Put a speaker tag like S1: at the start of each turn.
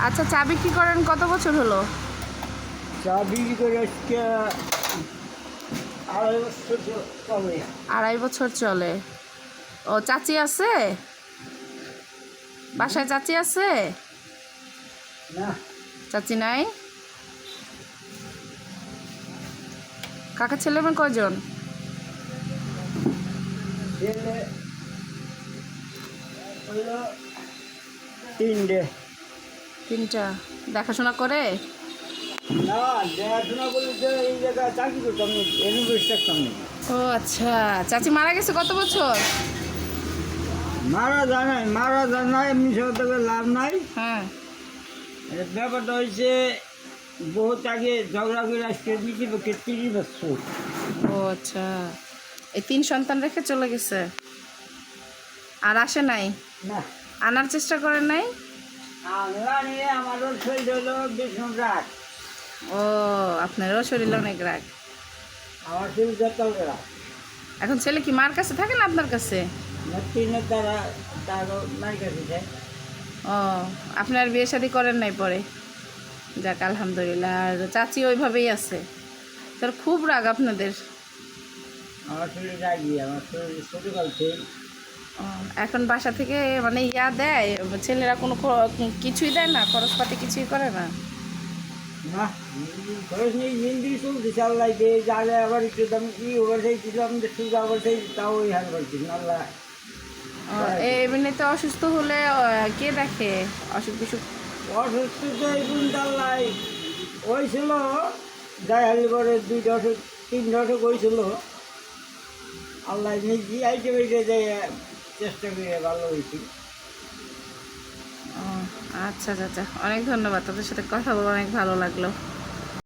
S1: আচ্ছা, চা বিক্রি করেন কত বছর হলো?
S2: চা বিক্রি করে আজকে 2.5 বছর চলে।
S1: 2.5 বছর চলে। ও, চাচি আছে বাসায়? চাচি আছে?
S2: না,
S1: চাচি নাই। কাকা ছেলে মেয়ে কয়জন?
S2: ছেলে হলো 3টে।
S1: 3টা। দেখাশোনা করে?
S2: না, দেখাশোনা করলে তো এই জায়গায় চাকরি করতাম না, ইউনিভার্সিটি থাকতাম না।
S1: ও আচ্ছা, চাচি মারা গেছে কত বছর?
S2: মারা যায় নাই, এমনি সব লাভ নাই।
S1: হ্যাঁ।
S2: ব্যাপারটা হয়েছে বহুত আগে ঝগড়া করে আজকে দিচ্ছি পক্ষে 30 বছর।
S1: ও আচ্ছা, এই 3 সন্তান রেখে চলে গেছে, আর আসে নাই?
S2: না,
S1: আনার চেষ্টা করেন নাই?
S2: আমরা নিয়ে আমারও শরীর হলো ভীষণ রাগ।
S1: ও, আপনারও শরীরে অনেক রাগ।
S2: আমার শরীর যত রাগ।
S1: এখন ছেলে কি মার কাছে থাকে না আপনার কাছে?
S2: আমার তিনের দ্বারা তারও মার কাছে যায়।
S1: ও, আপনার বিয়ে শাদী করেন নাই পরে? যাক আলহামদুলিল্লাহ। আর চাচি ওইভাবেই আছে, তার খুব রাগ আপনাদের।
S2: আমার শরীর রাগি, আমার শরীর ছোটোকাল থেকে।
S1: ও, এখন বাসা থেকে মানে ইয়া দেয় ছেলেরা? কোনো কিছুই দেয় না, খরচপাতি কিছুই করে না?
S2: না, খরচ নেই, জিন্দিগি চলতেছে। আল্লাহ দিয়ে যা যায়, আবার একটু দাম ই ওভার সাইজ দিলাম, সুযোগ ওভার সাইজ, তাও ওই হার করছি আল্লাহ।
S1: এমনিতে অসুস্থ হলে কে দেখে? অসুখ বিসুখ?
S2: অসুস্থ তো এই আল্লাহ হয়েছিল, যাই হালি করে 2টা অসুখ 3টা অসুখ হয়েছিল। আল্লাহ নিজে আইতে বেরিয়ে যায়, চেষ্টা করে ভালো হয়েছি।
S1: ও আচ্ছা চাচা, অনেক ধন্যবাদ। তাদের সাথে কথা বলে অনেক ভালো লাগলো।